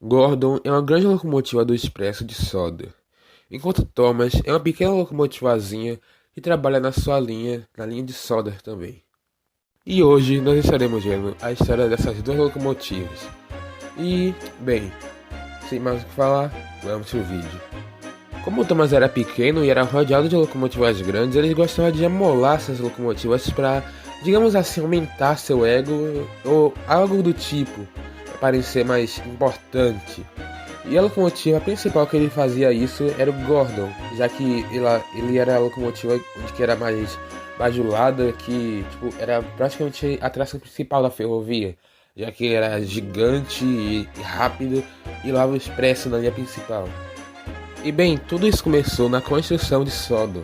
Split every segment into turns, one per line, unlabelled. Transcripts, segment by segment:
Gordon é uma grande locomotiva do expresso de soda, enquanto Thomas é uma pequena locomotivazinha que trabalha na sua linha, na linha de soda também. E hoje nós estaremos vendo a história dessas duas locomotivas. E, bem, sem mais o que falar, vamos pro vídeo. Como o Thomas era pequeno e era rodeado de locomotivas grandes, ele gostava de amolar essas locomotivas para, digamos assim, aumentar seu ego ou algo do tipo, para parecer mais importante. E a locomotiva principal que ele fazia isso era o Gordon, já que ele era a locomotiva onde que era mais bajulada, que tipo, era praticamente a atração principal da ferrovia, já que era gigante e rápido e levava o expresso na linha principal. E bem, tudo isso começou na construção de Sodom,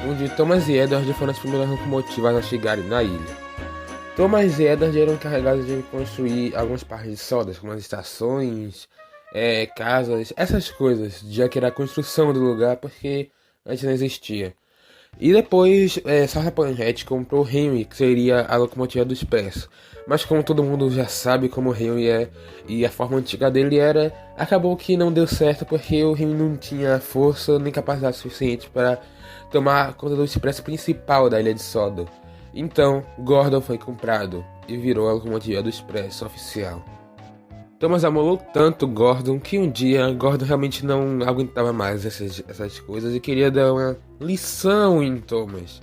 onde Thomas e Edward foram as primeiras locomotivas a chegarem na ilha. Thomas e Edward eram encarregados de construir algumas partes de Sodom, como as estações, casas, essas coisas, já que era a construção do lugar, porque antes não existia. E depois, Sarah Panhead comprou Henry, que seria a locomotiva do Expresso. Mas como todo mundo já sabe como o Henry é e a forma antiga dele era, acabou que não deu certo porque o Henry não tinha força nem capacidade suficiente para tomar conta do Expresso principal da ilha de Sodor. Então, Gordon foi comprado e virou a locomotiva do Expresso oficial. Thomas amolou tanto Gordon que um dia Gordon realmente não aguentava mais essas coisas e queria dar uma lição em Thomas.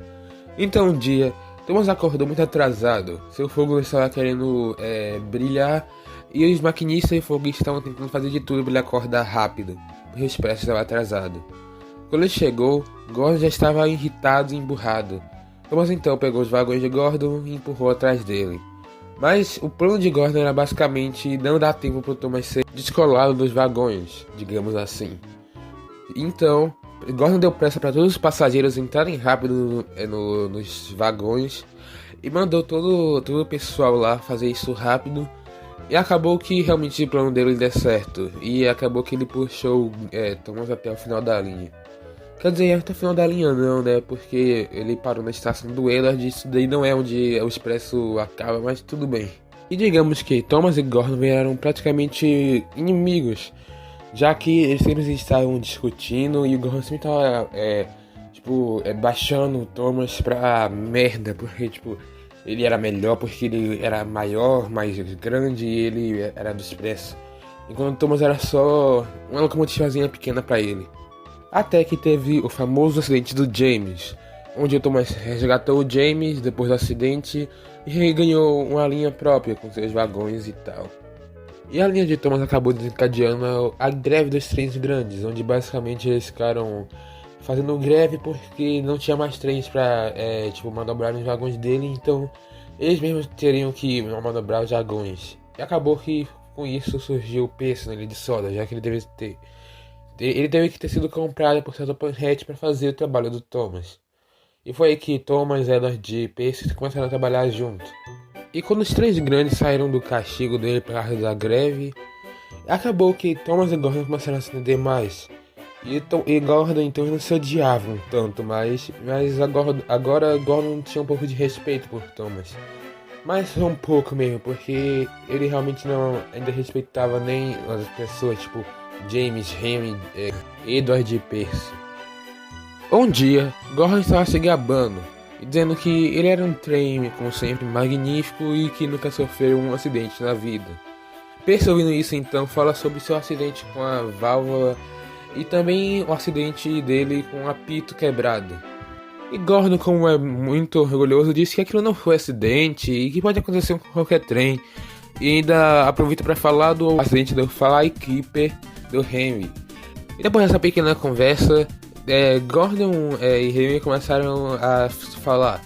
Então um dia, Thomas acordou muito atrasado, seu fogo estava querendo brilhar e os maquinistas e foguistas estavam tentando fazer de tudo para ele acordar rápido, porque o expresso estava atrasado. Quando ele chegou, Gordon já estava irritado e emburrado. Thomas então pegou os vagões de Gordon e empurrou atrás dele. Mas o plano de Gordon era basicamente não dar tempo para o Thomas ser descolado dos vagões, digamos assim. Então, Gordon deu pressa para todos os passageiros entrarem rápido nos vagões e mandou todo o pessoal lá fazer isso rápido. E acabou que realmente o plano dele deu certo. E acabou que ele puxou Thomas até o final da linha. Quer dizer, até o final da linha não, né? Porque ele parou na estação do Edward, isso daí não é onde o expresso acaba, mas tudo bem. E digamos que Thomas e Gordon eram praticamente inimigos, já que eles sempre estavam discutindo e o Gordon sempre estava, baixando o Thomas pra merda, porque, ele era melhor, porque ele era maior, mais grande e ele era do expresso. Enquanto Thomas era só uma locomotivazinha pequena pra ele. Até que teve o famoso acidente do James, onde o Thomas resgatou o James depois do acidente e ganhou uma linha própria com seus vagões e tal. E a linha de Thomas acabou desencadeando a greve dos trens grandes, onde basicamente eles ficaram fazendo greve porque não tinha mais trens para manobrar nos vagões dele, então eles mesmos teriam que manobrar os vagões. E acabou que com isso surgiu o Pearce na ilha de Soda, já que ele teve que ter sido comprado por Sarah Panhead para fazer o trabalho do Thomas. E foi aí que Thomas, Edward e Pearce começaram a trabalhar juntos. E quando os três grandes saíram do castigo dele por causa da greve, acabou que Thomas e Gordon começaram a se entender mais. E Gordon então não se odiavam tanto, mas agora Gordon tinha um pouco de respeito por Thomas. Mas só um pouco mesmo, porque ele realmente não ainda respeitava nem as pessoas, James, Henry, Edward e Pearce. Um dia, Gordon estava se gabando e dizendo que ele era um trem, como sempre, magnífico e que nunca sofreu um acidente na vida. Pearce, ouvindo isso, então, fala sobre seu acidente com a válvula e também o acidente dele com o apito quebrado. E Gordon, como é muito orgulhoso, disse que aquilo não foi acidente e que pode acontecer com qualquer trem. E ainda aproveita para falar do acidente do Flykeeper do Henry. E depois dessa pequena conversa, Gordon e Henry começaram a falar,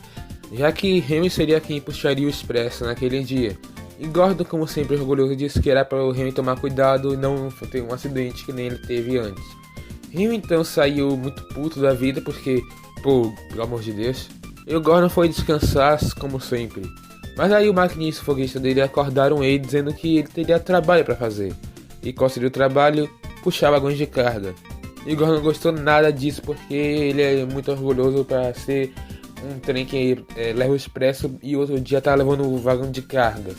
já que Henry seria quem puxaria o expresso naquele dia. E Gordon, como sempre orgulhoso, disse que era para o Henry tomar cuidado e não ter um acidente que nem ele teve antes. Henry então saiu muito puto da vida porque, pelo amor de Deus, e o Gordon foi descansar como sempre. Mas aí o maquinista e foguista dele acordaram ele dizendo que ele teria trabalho para fazer. E qual seria o trabalho? Puxar vagões de carga. E Gordon não gostou nada disso porque ele é muito orgulhoso para ser um trem que leva o expresso e outro dia tá levando o vagão de carga.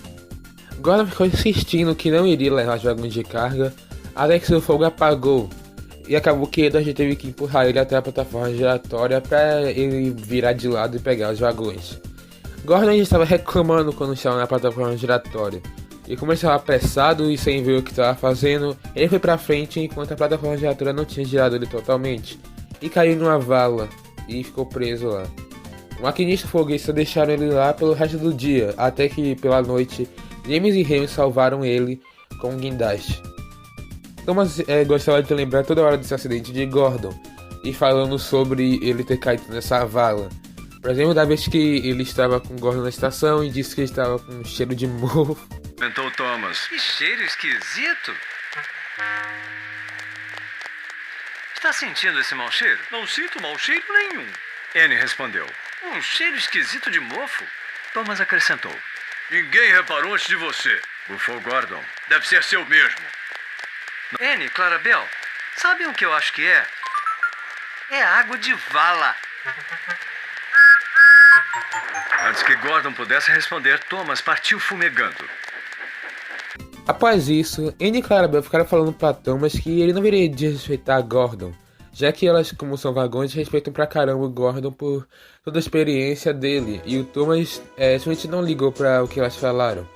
Gordon ficou insistindo que não iria levar os vagões de carga, até que seu fogo apagou, e acabou que a gente teve que empurrar ele até a plataforma giratória para ele virar de lado e pegar os vagões. Gordon já estava reclamando quando estava na plataforma giratória, e como ele estava apressado e sem ver o que estava fazendo, ele foi para frente enquanto a plataforma giratória não tinha girado ele totalmente, e caiu numa vala, e ficou preso lá. O maquinista e o foguista deixaram ele lá pelo resto do dia, até que pela noite, James e Henry salvaram ele com um guindaste. Thomas gostava de lembrar toda hora desse acidente de Gordon, e falando sobre ele ter caído nessa vala. Por exemplo, da vez que ele estava com Gordon na estação e disse que ele estava com um cheiro de mofo.
Comentou Thomas.
Que cheiro esquisito! Está sentindo esse mau cheiro?
Não sinto mau cheiro nenhum. Annie respondeu.
Um cheiro esquisito de mofo? Thomas acrescentou.
Ninguém reparou antes de você, bufou Gordon. Deve ser seu mesmo.
Annie, Clarabel, sabem o que eu acho que é? É água de vala.
Antes que Gordon pudesse responder, Thomas partiu fumegando.
Após isso, Annie e Clarabel ficaram falando para Thomas que ele não deveria desrespeitar Gordon, já que elas, como são vagões, respeitam pra caramba o Gordon por toda a experiência dele, e o Thomas simplesmente não ligou para o que elas falaram.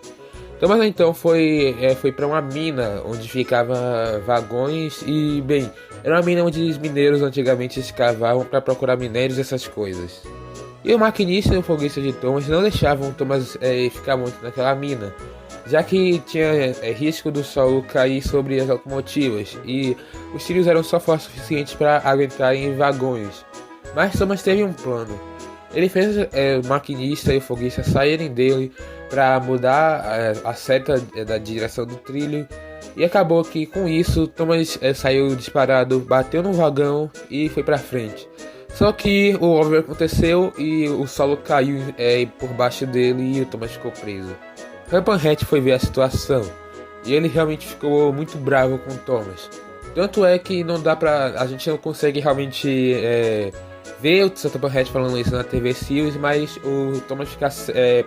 Thomas então foi para uma mina onde ficava vagões e, bem, era uma mina onde os mineiros antigamente escavavam para procurar minérios e essas coisas. E o maquinista e o foguista de Thomas não deixavam Thomas ficar muito naquela mina, já que tinha risco do solo cair sobre as locomotivas e os trilhos eram só fortes o suficientes para aguentarem em vagões. Mas Thomas teve um plano. Ele fez o maquinista e o foguista saírem dele para mudar a seta da direção do trilho, e acabou que com isso Thomas saiu disparado, bateu no vagão e foi para frente. Só que o óbvio aconteceu e o solo caiu por baixo dele e o Thomas ficou preso. Hampanhead foi ver a situação e ele realmente ficou muito bravo com Thomas. Tanto é que não dá a gente não consegue realmente ver o Hampanhead falando isso na TV Series, mas o Thomas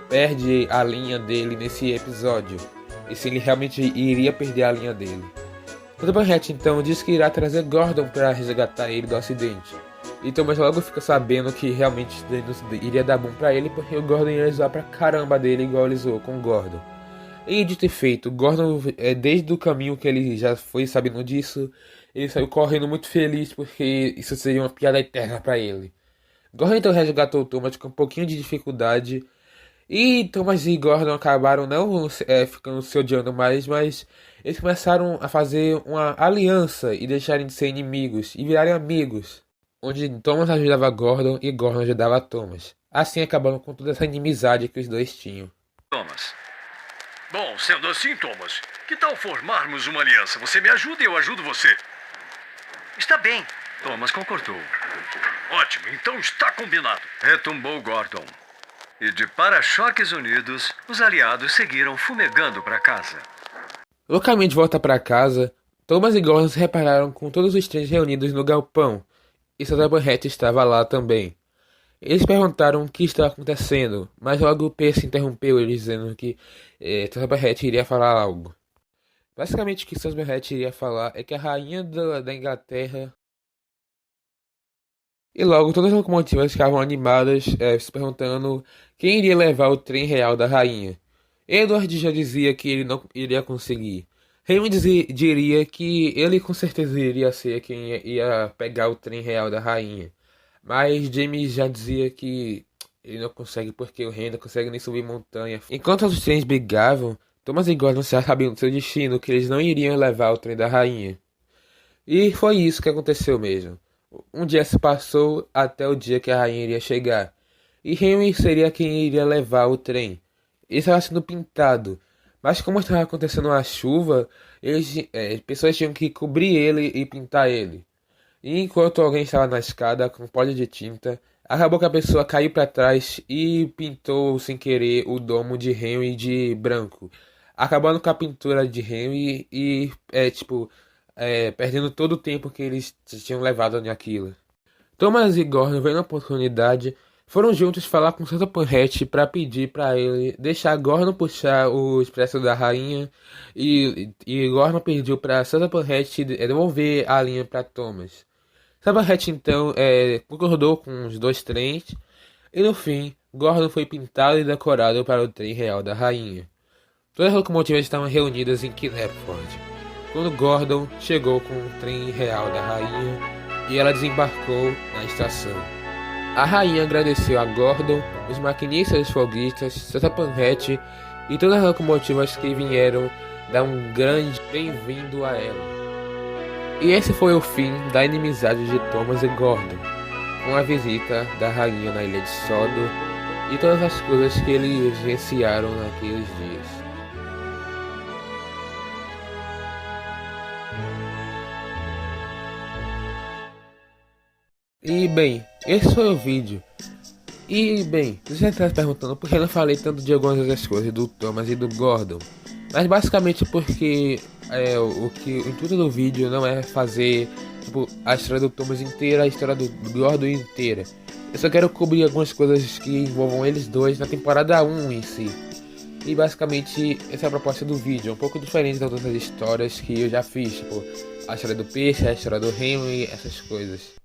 perde a linha dele nesse episódio. E se ele realmente iria perder a linha dele. O Hampanhead então diz que irá trazer Gordon para resgatar ele do acidente. E Thomas logo fica sabendo que realmente iria dar bom pra ele, porque o Gordon ia zoar pra caramba dele igual ele zoou com o Gordon. E dito e feito, Gordon, desde o caminho que ele já foi sabendo disso, ele saiu correndo muito feliz porque isso seria uma piada eterna pra ele. Gordon então resgatou Thomas com um pouquinho de dificuldade, e Thomas e Gordon acabaram não ficando se odiando mais, mas eles começaram a fazer uma aliança e deixarem de ser inimigos e virarem amigos, onde Thomas ajudava Gordon e Gordon ajudava Thomas, assim acabando com toda essa inimizade que os dois tinham.
Thomas. Bom, sendo assim, Thomas, que tal formarmos uma aliança? Você me ajuda e eu ajudo você.
Está bem.
Thomas concordou. Ótimo, então está combinado. Retumbou Gordon. E de para-choques unidos, os aliados seguiram fumegando para casa.
No caminho de volta para casa, Thomas e Gordon se repararam com todos os três reunidos no galpão, e seu Hampanhead estava lá também. Eles perguntaram o que estava acontecendo, mas logo Percy interrompeu eles dizendo que seu Hampanhead iria falar algo. Basicamente o que seu Hampanhead iria falar é que a rainha da Inglaterra... E logo todas as locomotivas ficavam animadas, se perguntando quem iria levar o trem real da rainha. Edward já dizia que ele não iria conseguir. Raymond diria que ele com certeza iria ser quem ia pegar o trem real da rainha. Mas James já dizia que ele não consegue porque o rei não consegue nem subir montanha. Enquanto os trens brigavam, Thomas e Gordon já sabiam do seu destino, que eles não iriam levar o trem da rainha. E foi isso que aconteceu mesmo. Um dia se passou até o dia que a rainha iria chegar. E Henry seria quem iria levar o trem. Ele estava sendo pintado. Mas como estava acontecendo uma chuva, pessoas tinham que cobrir ele e pintar ele. E enquanto alguém estava na escada com pó de tinta, acabou que a pessoa caiu para trás e pintou sem querer o domo de Henry de branco, acabando com a pintura de Henry e perdendo todo o tempo que eles tinham levado naquilo. Thomas e Gordon, vendo a oportunidade, foram juntos falar com Santa Panrete para pedir para ele deixar Gordon puxar o expresso da rainha e Gordon pediu para Santa Panrete devolver a linha para Thomas. Santa Panrete então concordou com os dois trens e no fim Gordon foi pintado e decorado para o trem real da rainha. Todas as locomotivas estavam reunidas em Knapford quando Gordon chegou com o trem real da rainha e ela desembarcou na estação. A rainha agradeceu a Gordon, os maquinistas e os folguistas, Santa Panrete e todas as locomotivas que vieram dar um grande bem-vindo a ela. E esse foi o fim da inimizade de Thomas e Gordon, com a visita da rainha na ilha de Sodor e todas as coisas que eles vivenciaram naqueles dias. E bem, esse foi o vídeo. E bem, você está se perguntando por que eu não falei tanto de algumas das coisas do Thomas e do Gordon. Mas basicamente porque o intuito do vídeo não é fazer tipo, a história do Thomas inteira, a história do Gordon inteira. Eu só quero cobrir algumas coisas que envolvam eles dois na temporada 1 em si. E basicamente essa é a proposta do vídeo, é um pouco diferente das outras histórias que eu já fiz, tipo a história do peixe, a história do Henry, essas coisas.